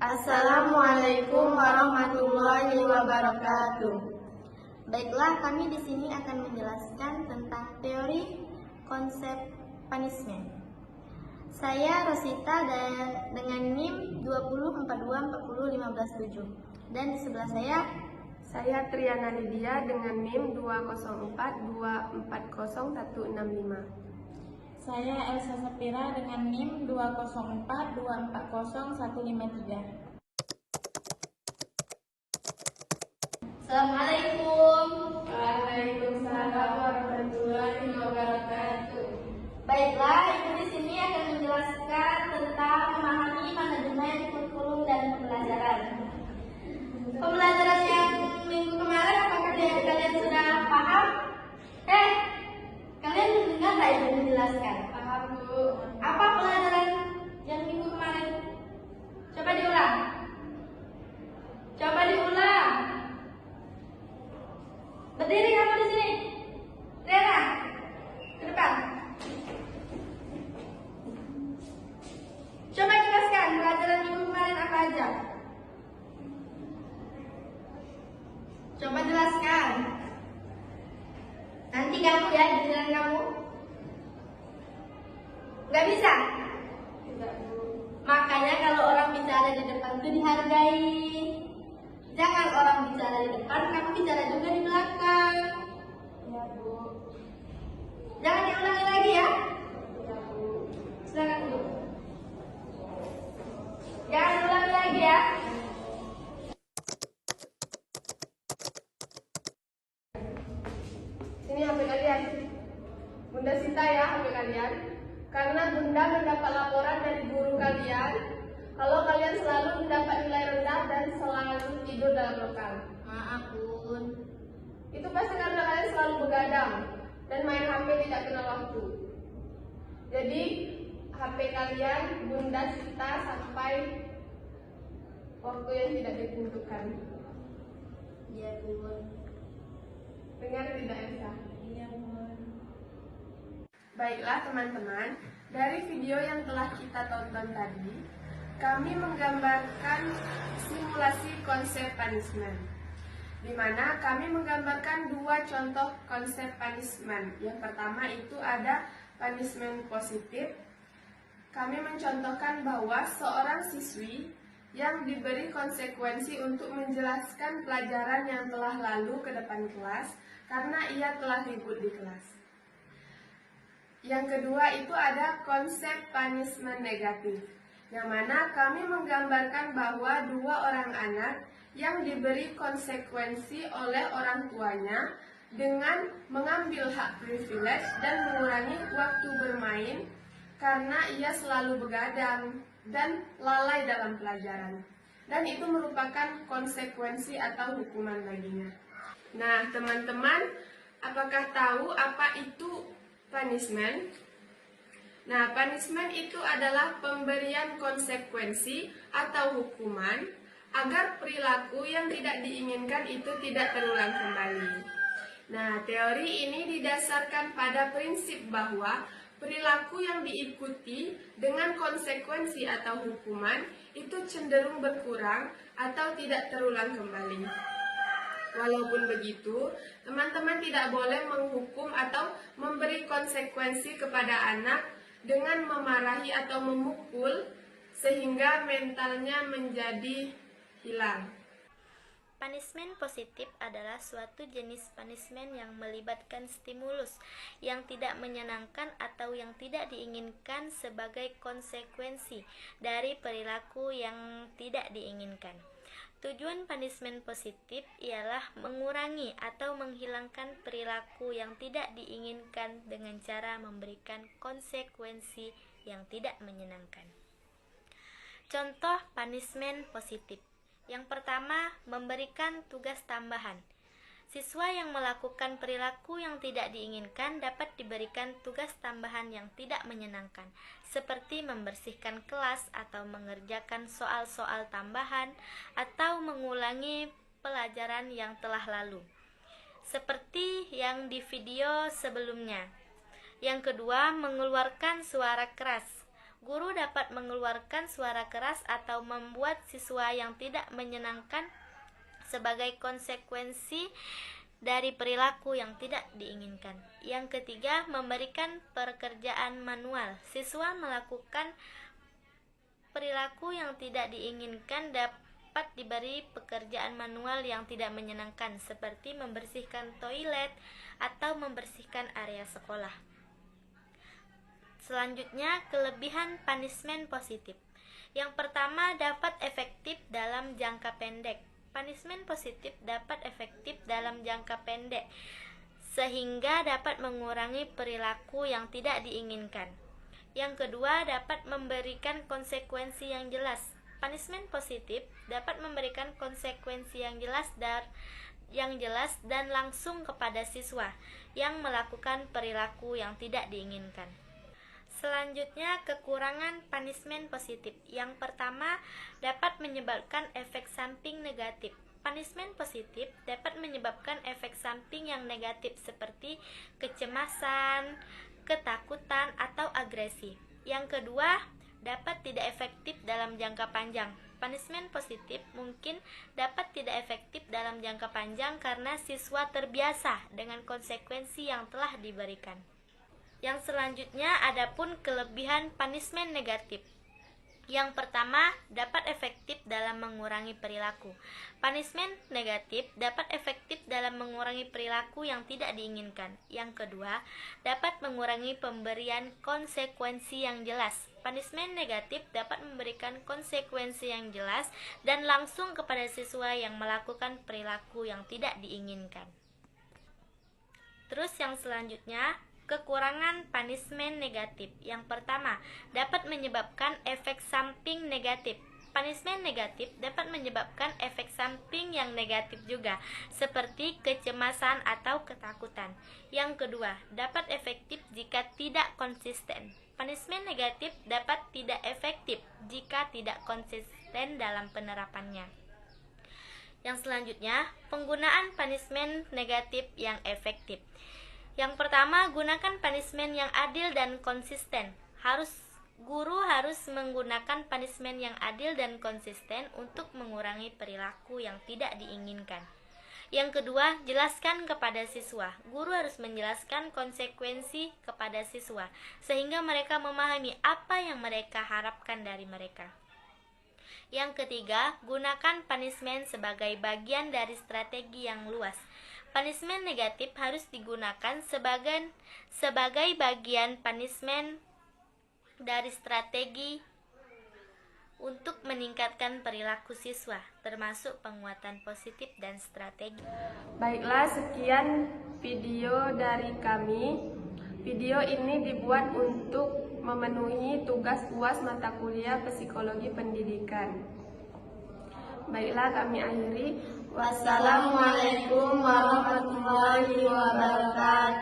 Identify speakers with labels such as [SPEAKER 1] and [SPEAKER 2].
[SPEAKER 1] Assalamualaikum warahmatullahi wabarakatuh.
[SPEAKER 2] Baiklah, kami di sini akan menjelaskan tentang teori konsep punishment. Saya Rosita dengan NIM 204240157 dan di sebelah
[SPEAKER 1] saya Triana Lydia dengan NIM 204240165.
[SPEAKER 3] Saya Elsa Sapira dengan NIM 204240153.
[SPEAKER 2] Assalamualaikum.
[SPEAKER 1] Waalaikumsalam warahmatullahi wabarakatuh.
[SPEAKER 2] Baiklah, Ibu di sini akan menjelaskan tentang memahami manajemen kurikulum dan pembelajaran. Pembelajaran yang minggu kemarin apakah kalian sudah paham? Kalian mendengar tak Ibu menjelaskan?
[SPEAKER 1] Paham, Bu.
[SPEAKER 2] Apa pelajaran yang minggu kemarin? Coba diulang. Berdiri kamu di sini. Rena, ke depan. Coba jelaskan pelajaran minggu kemarin apa aja. Coba jelaskan. Nanti kamu ya, giliran kamu. Nggak bisa?
[SPEAKER 1] Tidak, Bu.
[SPEAKER 2] Makanya kalau orang bicara di depan itu dihargai. Jangan orang bicara di depan, kamu bicara juga di belakang.
[SPEAKER 1] Ya, Bu.
[SPEAKER 2] Jangan diulangi lagi ya.
[SPEAKER 1] Ya, Bu.
[SPEAKER 2] Silakan Bu. Jangan diulangi lagi ya.
[SPEAKER 1] Sini HP kalian. Bunda Sita ya HP kalian. Karena Bunda mendapat laporan dari guru kalian kalau kalian selalu mendapat nilai rendah dan selalu tidur dalam lokal.
[SPEAKER 2] Maaf Bun.
[SPEAKER 1] Itu pasti karena kalian selalu begadang dan main HP tidak kenal waktu. Jadi HP kalian Bunda Sita sampai waktu yang tidak ditentukan.
[SPEAKER 2] Iya Bun.
[SPEAKER 1] Dengar tidak Elsa?
[SPEAKER 3] Iya, Bun.
[SPEAKER 1] Baiklah teman-teman, dari video yang telah kita tonton tadi, kami menggambarkan simulasi konsep punishment, di mana kami menggambarkan dua contoh konsep punishment. Yang pertama itu ada punishment positif. Kami mencontohkan bahwa seorang siswi yang diberi konsekuensi untuk menjelaskan pelajaran yang telah lalu ke depan kelas karena ia telah ribut di kelas. Yang kedua itu ada konsep punishment negatif, yang mana kami menggambarkan bahwa dua orang anak yang diberi konsekuensi oleh orang tuanya dengan mengambil hak privilege dan mengurangi waktu bermain karena ia selalu begadang dan lalai dalam pelajaran. Dan itu merupakan konsekuensi atau hukuman baginya. Nah, teman-teman, apakah tahu apa itu punishment? Nah, punishment itu adalah pemberian konsekuensi atau hukuman agar perilaku yang tidak diinginkan itu tidak terulang kembali. Nah, teori ini didasarkan pada prinsip bahwa perilaku yang diikuti dengan konsekuensi atau hukuman itu cenderung berkurang atau tidak terulang kembali. Walaupun begitu, teman-teman tidak boleh menghukum atau memberi konsekuensi kepada anak dengan memarahi atau memukul sehingga mentalnya menjadi hilang.
[SPEAKER 2] Punishment positif adalah suatu jenis punishment yang melibatkan stimulus yang tidak menyenangkan atau yang tidak diinginkan sebagai konsekuensi dari perilaku yang tidak diinginkan. Tujuan punishment positif ialah mengurangi atau menghilangkan perilaku yang tidak diinginkan dengan cara memberikan konsekuensi yang tidak menyenangkan. Contoh punishment positif. Yang pertama, memberikan tugas tambahan. Siswa yang melakukan perilaku yang tidak diinginkan dapat diberikan tugas tambahan yang tidak menyenangkan, seperti membersihkan kelas atau mengerjakan soal-soal tambahan atau mengulangi pelajaran yang telah lalu, seperti yang di video sebelumnya. Yang kedua, mengeluarkan suara keras. Guru dapat mengeluarkan suara keras atau membuat siswa yang tidak menyenangkan sebagai konsekuensi dari perilaku yang tidak diinginkan. Yang ketiga, memberikan pekerjaan manual. Siswa melakukan perilaku yang tidak diinginkan dapat diberi pekerjaan manual yang tidak menyenangkan, seperti membersihkan toilet atau membersihkan area sekolah. Selanjutnya, kelebihan punishment positif. Yang pertama, dapat efektif dalam jangka pendek. Punishment positif dapat efektif dalam jangka pendek, sehingga dapat mengurangi perilaku yang tidak diinginkan. Yang kedua, dapat memberikan konsekuensi yang jelas. Punishment positif dapat memberikan konsekuensi yang jelas dan langsung kepada siswa yang melakukan perilaku yang tidak diinginkan. Selanjutnya, kekurangan punishment positif. Yang pertama, dapat menyebabkan efek samping negatif. Punishment positif dapat menyebabkan efek samping yang negatif seperti kecemasan, ketakutan, atau agresi. Yang kedua, dapat tidak efektif dalam jangka panjang. Punishment positif mungkin dapat tidak efektif dalam jangka panjang karena siswa terbiasa dengan konsekuensi yang telah diberikan. Yang selanjutnya, adapun kelebihan punishment negatif. Yang pertama, dapat efektif dalam mengurangi perilaku. Punishment negatif dapat efektif dalam mengurangi perilaku yang tidak diinginkan. Yang kedua, dapat mengurangi pemberian konsekuensi yang jelas. Punishment negatif dapat memberikan konsekuensi yang jelas dan langsung kepada siswa yang melakukan perilaku yang tidak diinginkan. Terus yang selanjutnya, kekurangan punishment negatif. Yang pertama, dapat menyebabkan efek samping negatif. Punishment negatif dapat menyebabkan efek samping yang negatif juga, seperti kecemasan atau ketakutan. Yang kedua, dapat efektif jika tidak konsisten. Punishment negatif dapat tidak efektif jika tidak konsisten dalam penerapannya. Yang selanjutnya, penggunaan punishment negatif yang efektif. Yang pertama, gunakan punishment yang adil dan konsisten. Guru harus menggunakan punishment yang adil dan konsisten untuk mengurangi perilaku yang tidak diinginkan. Yang kedua, jelaskan kepada siswa. Guru harus menjelaskan konsekuensi kepada siswa, sehingga mereka memahami apa yang mereka harapkan dari mereka. Yang ketiga, gunakan punishment sebagai bagian dari strategi yang luas. Punishment negatif harus digunakan sebagai bagian punishment dari strategi untuk meningkatkan perilaku siswa, termasuk penguatan positif dan strategi.
[SPEAKER 1] Baiklah, sekian video dari kami. Video ini dibuat untuk memenuhi tugas UAS mata kuliah Psikologi Pendidikan. Baiklah, kami akhiri. Wassalamualaikum warahmatullahi wabarakatuh.